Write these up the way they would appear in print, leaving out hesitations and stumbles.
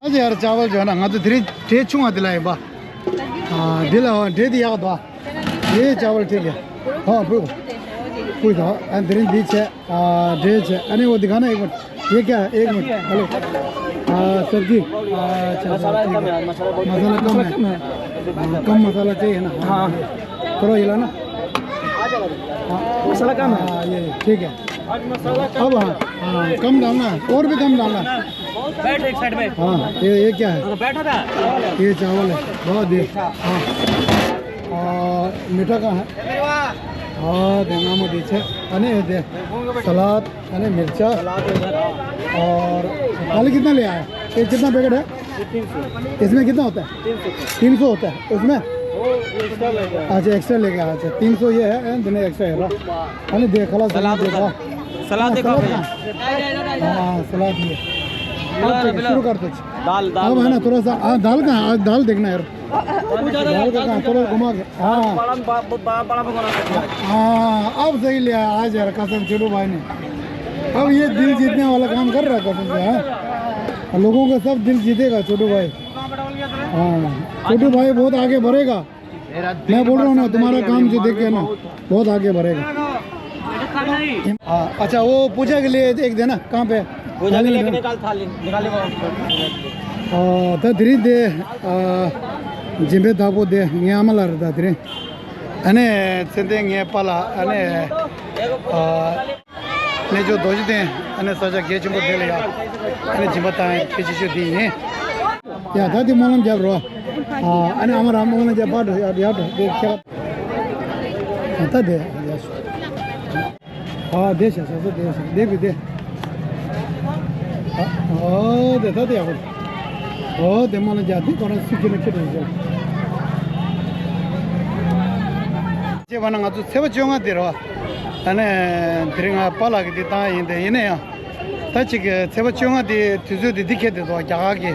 अजय यार चावल जो है ना हाँ तो धीरे धीरे चुंगा दिलाए बा हाँ दिला धीरे दिया बा ये चावल ठीक है हाँ कोई था धीरे दीचे धीरे से अने वो दिखाना एक मिनट ये क्या है एक मिनट हेलो सब्जी अच्छा मसाला कम है कम मसाला चाहिए ना हाँ थोड़ा हिला ना मसाला कम है ये ठीक है अब हाँ कम डालना है और भी कम डालना है बैठ एक साइड में हाँ ये क्या है बैठा था ये चावल है बहुत दे हाँ और मीठा का है हाँ देना मत दीजिए अने दे सलाद अने मिर्चा और दाल कितना ले आया ये कितना पैकेट है इसमें कितना होता है 300 होता है उसमें अच्छा एक्स्ट्रा लेके आया अच्छा 300 ये है दिन एक्स्ट्रा है अने देख खला सलाद देखा सलाद देखो हाँ सलाद ये शुरू कर दो दाल अब है ना थोड़ा सा दाल का दाल देखना यार दाल का कहाँ थोड़ा घुमा के हाँ हाँ अब सही लिया आज यार कसम छोटू भाई ने अब ये दिल जीतने वाला काम कर रहा है कसम से हाँ लोगों का सब दिल जीतेगा छोटू भाई हाँ छोटू भाई बहुत आगे बढ़ेगा मैं बोल रहा हूँ ना तुम्हारा काम जो देख के ना बहुत आगे बढ़ेगा हाँ अच्छा वो पूजा के लिए एक देना कहाँ पे पूजा के लिए निकाले तो धीरे दे जिम्मे दाबो दे यहाँ मला रहता धीरे अने सेंधे ये पाला अने ने जो दोज दे अने सजा के चुम्बो दे लिया अने जिम्मता है किसी जो दी है या दादी मोलम जब रो अने हमारा मोलम जब बात याद दे क्या आता दे हाँ दे दे भी दे देता दे अब दे माने जाती कौन सीखे में चले जाओ जे बना तो सेवा चोंगा दे रहा अने 드링아 빨아게 됐다 인데 이네야 다치게 세바 चोंगा दे तुझे दिखे दे तो जाके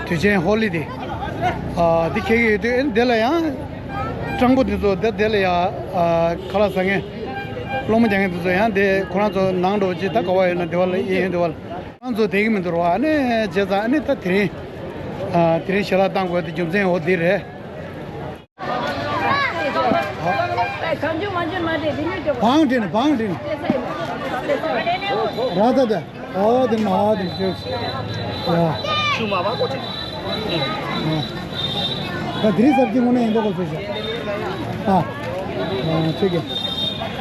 तुझे हॉलिडे दिखे देलाया ट्रंगो दे तो देलाया खला संगे लोम जागे तो यहाँ दे कोना तो नांगडो जी तक वाय ना देवाल ये देवाल जो देगी में तो आने जैसा आने तो तेरे शराब तांग को जुम्से होती रहे फाउंटेन राधा दा दिन धीरे सब्जी मुने इंदो को फिर हाँ ठीक है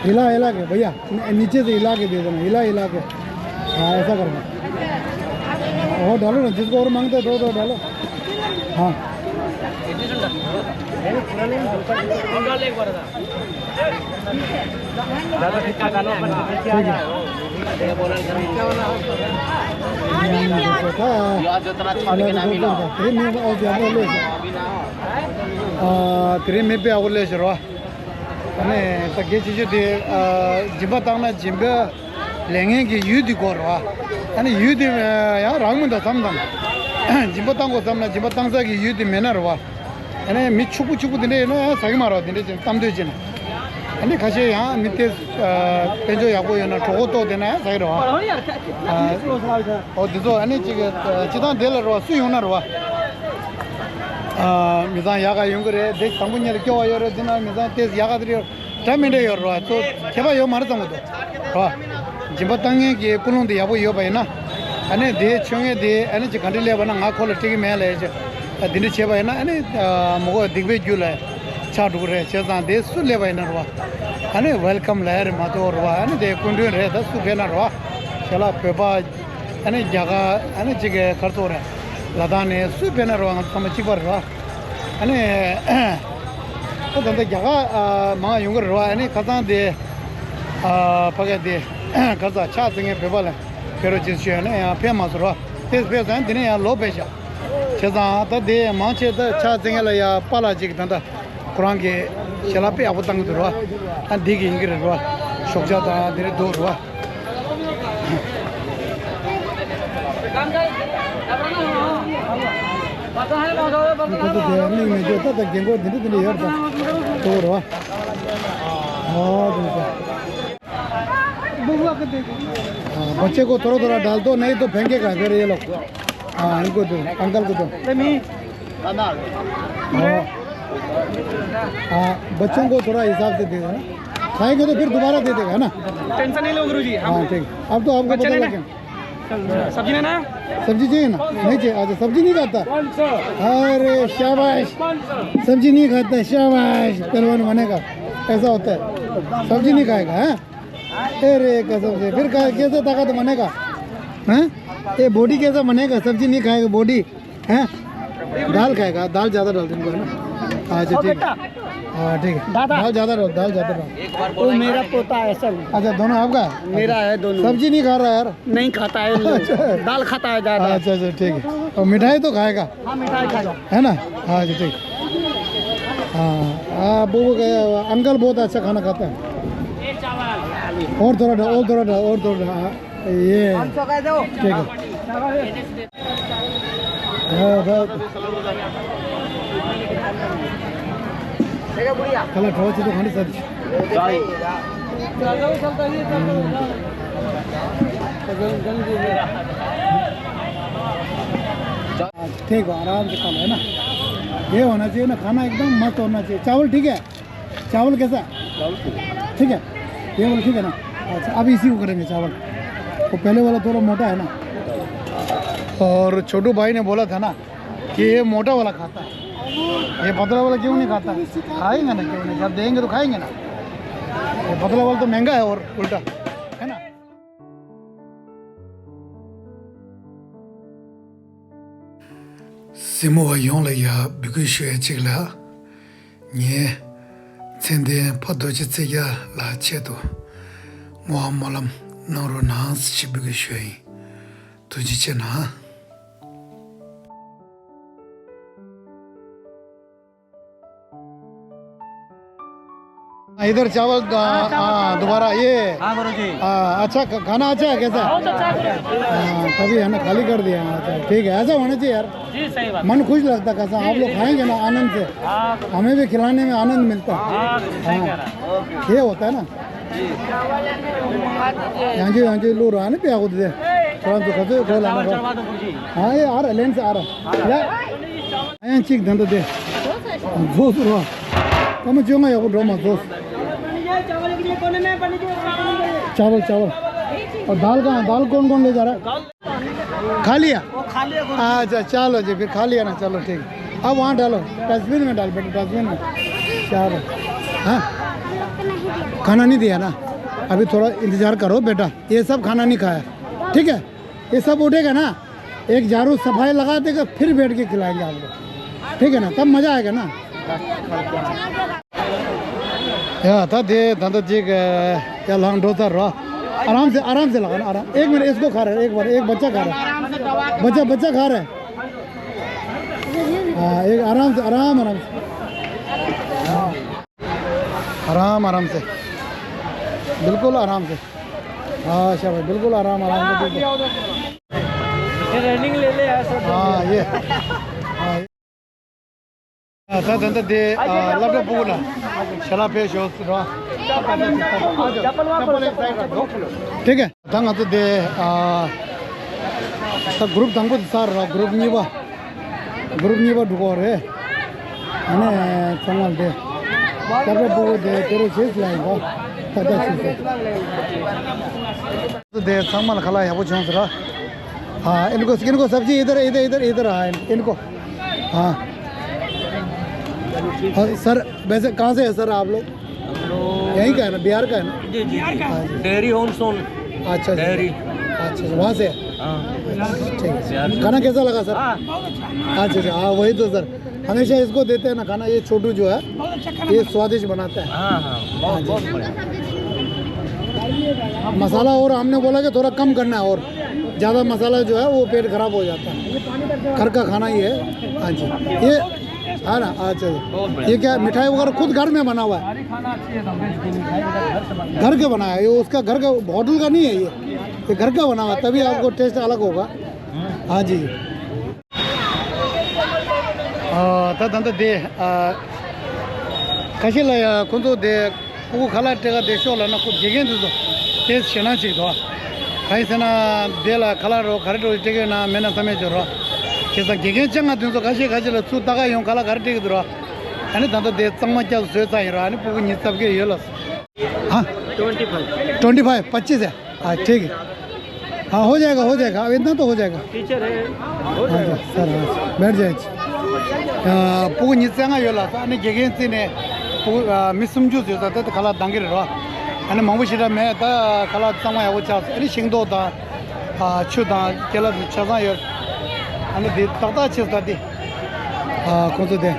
हिला के भैया नीचे से हिला के दे देना हिला के हाँ ऐसा करना और डालो ना जिसको और मांगते दो डालो हाँ तेरे में पे आउले शरो अने तके चीज़ दे जिम्बा तांगना जिम्बा लेंगे कि यूदी कोरवा अने यूदी यार रागमुंदा समदम जिम्बा तांगो समना जिम्बा तांगसा कि यूदी मेनरवा अने मिचुकु दिने ना सही मारो दिने तमदे जिने अने खासे यहाँ मिते पेंजो याको ना ठोको तो देना है सही रवा और दिसो अने चिता देल रवा सुई होना रवा मिजान यागा युंगरे देख तंगुन्यर क्यों आयो रे दिना मिजान तेज यागा दरियो टाइमिंग यो रवा तो केबा यो मार तंगो तो रवा जिम्बा तांगे कि कुलों दे याबो यो भाई ना अने दे चोंगे दे अने च कंडले बना गा खोल टिकी में ले दिने छे भाई ना अने मगो दिग्वे जुले चा डुरे चेजा दे सुले भाई ना रवा अने वेलकम लहर मातो रवा अने दे कुंडू रे द सुबे ना रवा चला पेपा अने जगह अने जगह खर्चो रे लदाने सुबे ना रवा हम चिपर रवा अने तो दंदे जगह मा युंगर रवा अने कता दे पगे दे कता चा संगे पेबल फेरो जिस ने फेमस रवा तेज फेस दिने या लो पेशा चेजा त दे माचे त चा संगे ल या पाला जिक दंदा कुरान के चला पे अब तंग रवा अन दिगी इंगे रवा शोकजा ता दिरे दो रवा तो नहीं में जो था गेंगो दिने यार तो रवा हां हाँ, बच्चे को थोड़ा थोड़ा डाल दो, नहीं तो फेंकेगा फिर ये लोग। हाँ, इनको दो, अंकल को दो। हाँ, बच्चों को थोड़ा हिसाब से दे देना, खाएंगे तो फिर दोबारा दे देगा ना। टेंशन नहीं लो गुरुजी। हाँ ठीक, अब तो आपको पता लग गया। सब्जी लेना है? सब्जी चाहिए ना? नहीं चाहिए। अच्छा, सब्जी नहीं खाता? अरे शाबाश, सब्जी नहीं खाता, शाबाश, पहलवान बनेगा। ऐसा होता है, सब्जी नहीं खाएगा है? अरे कसम से, फिर कैसे ताकत बनेगा हैं? ये बॉडी कैसा बनेगा? सब्जी नहीं खाएगा, बॉडी है? दाल खाएगा, दाल ज़्यादा डाल देंगे ना। अच्छा ठीक है, हाँ ठीक है, दाल ज़्यादा डाल, दाल ज़्यादा डाल। वो मेरा पोता है सर। अच्छा, दोनों आपका? मेरा है दोनों। सब्जी नहीं खा रहा यार? नहीं खाता है, दाल खाता है ज़्यादा। अच्छा अच्छा ठीक है, और मिठाई तो खाएगा हाँ, मिठाई खाएगा है ना? हाँ जी ठीक। हाँ हाँ, वो अंकल बहुत अच्छा खाना खाता है। और थोड़ा डाल, और थोड़ा डाल, और थोड़ा डाल। हाँ, ये ठीक है। हाँ, कल ठोच तो खानी सब्जी। ठीक है, आराम से खाना है ना, ये होना चाहिए ना, खाना एकदम मस्त होना चाहिए। चावल ठीक है? चावल कैसा? ठीक है, ये वाला ठीक है ना? अच्छा, अब इसी को करेंगे चावल। वो पहले वाला थोड़ा मोटा है ना, और छोटू भाई ने बोला था ना कि ये मोटा वाला खाता है, ये पतला वाला क्यों नहीं खाता? खाएंगे ना, क्यों नहीं? जब देंगे तो खाएंगे ना। ये पतला वाला तो महंगा है और उल्टा है ना। सिमो यों ले या बिगु शुए चिगला nye tsende pado chi tse ya la che do mo molam noro nas chi bigu shui tu ji che na इधर चावल दोबारा ये। हाँ गुरुजी। अच्छा, खाना अच्छा है कैसा? तभी है ना, खाली कर दिया। अच्छा ठीक है, ऐसा होना चाहिए यार, जी सही बात। मन खुश लगता है। कैसा आप लोग खाएंगे ना आनंद से, हमें भी खिलाने में आनंद मिलता है। ये होता है ना। यहाँ जी लो रहा है ना, पिया दे थोड़ा तो खसे खोला। हाँ, ये आ रहा, लेन से आ रहा यार। चीक धंधा दे जोश रहा कम चूंगा या ड्रोमा जोश। चावल चावल और दाल कहाँ? दाल कौन कौन ले जा रहा है? खा लिया? अच्छा चलो जी, फिर खा लिया ना, चलो ठीक है। अब वहाँ डालो, डस्टबिन में डाल बेटा, डस्टबिन में। चलो हाँ, खाना नहीं दिया ना, अभी थोड़ा इंतज़ार करो बेटा। ये सब खाना नहीं खाया, ठीक है? ये सब उठेगा ना, एक झाड़ू सफाई लगा देगा, फिर बैठ के खिलाएंगे आपको, ठीक है ना? तब मज़ा आएगा ना। या था दे धंधा जी क्या लॉन्ग डोसा रहा, आराम से लगा ना, आराम। एक मिनट, इसको खा रहा है, एक बार, एक बच्चा खा रहा है, बच्चा खा रहा है। हाँ, एक आराम से, आराम से, बिल्कुल आराम से। हाँ शाबाश, बिल्कुल आराम से। ट्रेनिंग ले ले ऐसा। हाँ ये हाँ धंधा दे लपटा पूना चला पेश हो रहा, ठीक है? तंग तो दे ग्रुप तंग को सार रहा, ग्रुप नहीं बा ढुको रे अने संभाल दे लपटा पूना दे तेरे चीज लाएगा ताजा चीज तो दे संभाल खला है वो चौंस रहा। हाँ, इनको सब्जी इधर है इनको। हाँ सर, वैसे कहाँ से है सर आप लोग? यहीं का है ना, बिहार का है ना? जी डेयरी होम सोन। अच्छा डेयरी, अच्छा वहाँ से है, ठीक है। खाना कैसा लगा सर? अच्छा हाँ, वही तो सर, हमेशा इसको देते हैं ना खाना, ये छोटू जो है ये स्वादिष्ट बनाता है। बहुत मसाला और हमने बोला कि थोड़ा कम करना है, और ज़्यादा मसाला जो है वो पेट खराब हो जाता है। घर का खाना ही है। हाँ जी, ये है ना। अच्छा, ये क्या मिठाई वगैरह खुद घर में बना हुआ है? घर के बनाया है ये, उसका घर का, होटल का नहीं है ये घर का बना हुआ है, तभी आपको टेस्ट अलग होगा। हाँ जी। तदंत दे कशी कोणतो दे को खाला टेगा देशो ना को जेगेन तो तेज शेना ची तो खाई से ना देला कला रो खरे रो टेके ना मैंने समय जो रो कैसा गेगे चंगा तुम तो काशी काशी लो तू तका यूं कला खरे टेके दो अने तंतो दे चंगा क्या सोचा ही रो अने पुगु निस्ताब के ये लस हाँ 25 25 है हाँ ठीक है हाँ हो जाएगा अब इतना तो हो जाएगा टीचर है हाँ सर हाँ बैठ जाए पुगु निस्तांगा ये लस अने गेगे ची ने पुगु मिसुम जूस जो था तो कला दांगे रो अने मामुशिरा में ता कला चंगा या वो चास अरे शिंगदो ता chuda kela chaza yo ane de tata chesta di kौन तो दे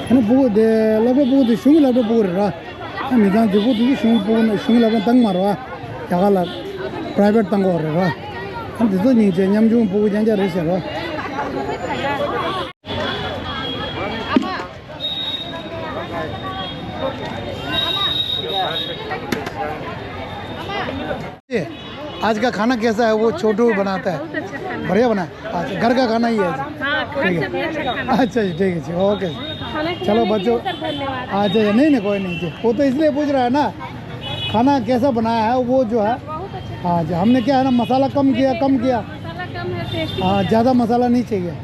है ना वो दे लबे वो दे शुंग लबे वो रहा हम इधर देखो तो शुंग लबे तंग मारवा क्या वाला प्राइवेट तंग हो रहा हम तो नहीं चाहिए हम जो वो जाने रहे हैं आज का खाना कैसा है वो छोटू बनाता है बढ़िया बना अच्छा घर का खाना ही है ठीक है अच्छा जी ठीक है जी ओके चलो बच्चों अच्छा नहीं कोई नहीं जी वो तो इसलिए पूछ रहा है ना खाना कैसा बनाया है वो जो है हाँ जी हमने क्या है ना मसाला कम किया हाँ ज़्यादा मसाला नहीं चाहिए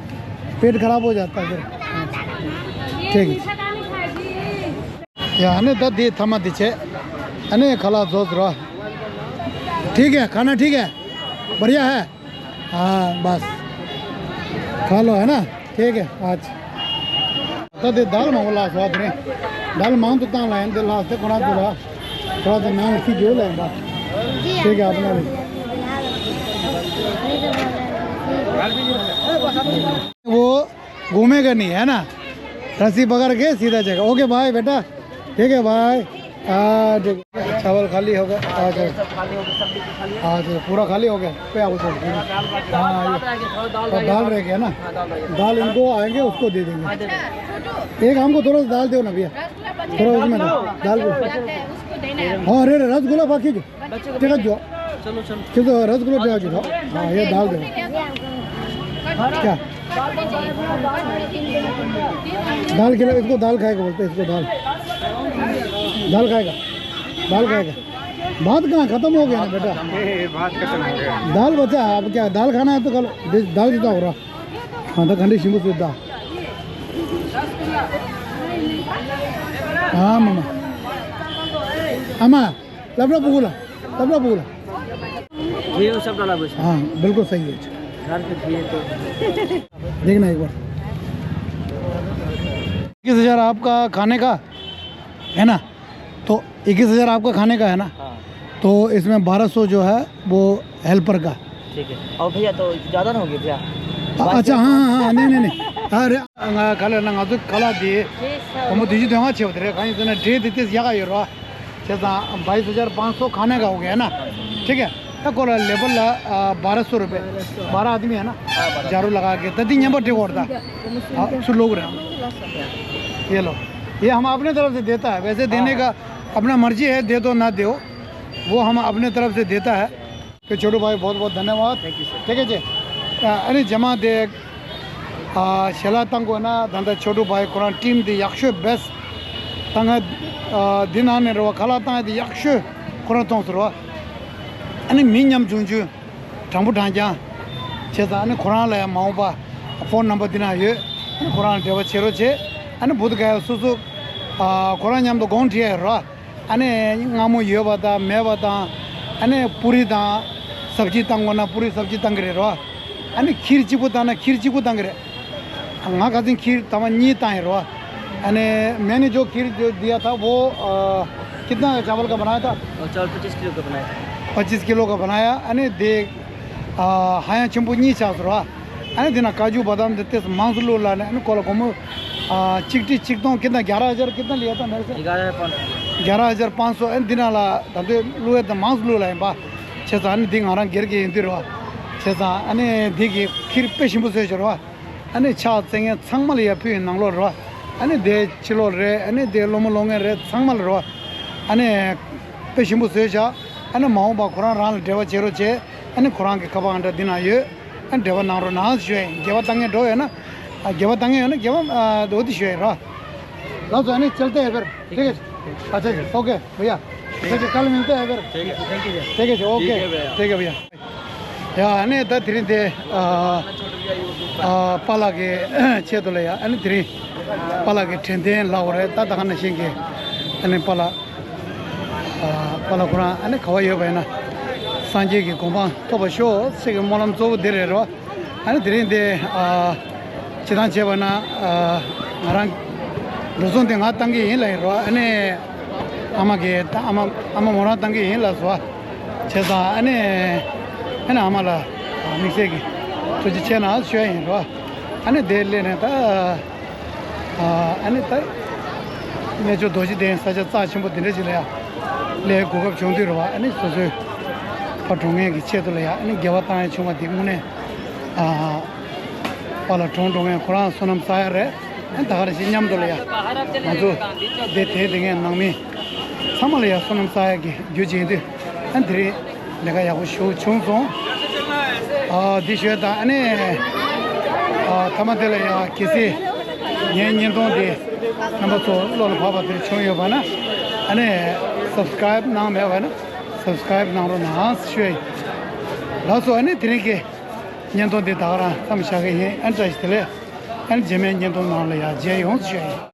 पेट खराब हो जाता है फिर ठीक है या अने दी थमा दीछे अने खला जोश रहा ठीक है खाना ठीक है बढ़िया है हाँ बस खा लो है ना ठीक है आज तो दे दाल मांगो लास्ट बात रे दाल मांग तो ता लाइन दे लास्ट कोना थोड़ा सा नाम की जो ले बस ठीक है अपना वो घूमेगा नहीं है ना रस्सी पकड़ के सीधा जाएगा ओके भाई बेटा ठीक है भाई चावल खाली हो गया आज पूरा खाली हो गया पे आओ तो हाँ दाल रह गया ना दाल इनको आएंगे उसको दे देंगे एक हमको थोड़ा सा दाल दो ना भैया थोड़ा उसमें दाल को हाँ अरे रसगुल्ला बाकी जो ठीक है जो चलो रसगुल्ला टेका जो हाँ ये दाल दो क्या दाल खिला इसको दाल खाएगा बोलते इसको दाल खाएगा भात कहाँ खत्म हो गया ना बेटा बात खत्म हो गया दाल बचा है अब क्या दाल खाना है तो कल दाल देता हो रहा हाँ तो खंडी शिमू सुद्धा हाँ मामा अम्मा लबड़ा पुगुला ये सब डाला बस हाँ बिल्कुल सही है घर पे दिए तो देखना एक बार 21,000 आपका खाने का है ना तो 21,000 आपका खाने का है ना तो इसमें 1200 जो है वो हेल्पर का ठीक है और भैया तो ज़्यादा ना हो गया भैया अच्छा हाँ नहीं अरे खाले ना तो खाला दी हम दीजिए तो वहाँ छे उधर कहीं से ना डे देते जगह ये रहा जैसा 22,500 खाने का हो गया है ना ठीक है तो कोला लेवल 1200 रुपये 12 आदमी है ना झाड़ू लगा के तभी यहाँ पर टेक उड़ता सु लोग रहे ये लो ये हम अपने तरफ से देता है वैसे देने का अपना मर्जी है दे दो ना दो वो हम अपने तरफ से देता है तो छोटू भाई बहुत बहुत धन्यवाद ठीक है जी अरे जमा दे शेला तंग ना धंधा छोटू भाई कुरान टीम दी यक्ष बेस्ट तंग दिन आने रो खाला तंग दी यक्ष कुरान तंग रो अने मीन्यम जुंजु ठंबू ढांचा चेता अने कुरान लाया माऊबा फोन नंबर दिना ये कुरान देवा चेरो चे अने बुध गया सुसु कुरान जाम तो गौन ठिया रो अने गामो ये बता मैं बता अने पूरी दा सब्जी तंगोना पूरी सब्जी तंगरे रो अने खीर चिपु तंगरे हाँ खाती खीर तमा नी ताए रो अने मैंने जो खीर जो दिया था वो कितना चावल का बनाया था चावल 25 किलो का बनाया 25 किलो का बनाया अने दे हाया चंपू नी चास रो अने दिना काजू बादाम देते मांस लो लाने अने कोला कोमो चिकटों कितना 11,000 कितना लिया था मेरे से 11,500 अने दिना ला तबे लुए तो मांस लो लाए बा छेसा अने दिंग आरा गिर के इंदी रो छेसा अने दिगी खीर पे शिंबु से रो अने छा सेंगे संगमल या फिर नंगलो रो अने दे चिलो रे अने दे लोमो लोंगे रे संगमल रो अने पे शिंबु से छा अने माऊ बा कुरान राल देवा चेरो चे अने कुरान के कबा अंडा दिन आये अने देवा नारो नाज छे गेवा तंगे डो है ना गेवा तंगे है ना गेवा दो दी छे रो लो तो अने चलते हैं फिर ठीक है अच्छा ओके भैया ठीक है कल मिलते हैं फिर ठीक है थैंक यू भैया ठीक है जी ओके ठीक है भैया या अने दा थ्री दे पाला के छेदो ले या अने थ्री पाला के ठेंदे लाओरे ता दखान शिंगे अने पाला कुरा अने खवायो बैना सांजे के गोमा तो बशो से के मोलम जो दे रे रो अने थ्री दे चिदान छेबना रंग रोजों दे गा तंगे इन ले रो अने आमागे आमा मोरा तंगे इन ला सो छेदा अने है आम्हाला मिक्से की तुझी चेना शिवाय रो आणि देले ने ता आणि ता ने जो दोजी दे सजा चाचिम बु दिने जिले ले गोगप चोंदी रो आणि सोसो पटोंगे की छेदले या आणि गेवाता छुमा दिमुने पाला टोंडोंगे कुरान सोनम सायर रे दागर सिन्याम दोले या मजो देते देंगे नंगमी समले या सोनम सायर की जुजिंदे अंतरी 내가 야고 쇼 총송 디셔다 안에 타마텔야 키시 년년동데 넘버 2 로로 봐봐들 총요 봐나 안에 subscribe नाम है वाना subscribe नाम रो ना शे लासो 안에 드리게 년동데 다라 삼샤게 해 안자이스텔에 안 제면 년동 나올야 제용 शे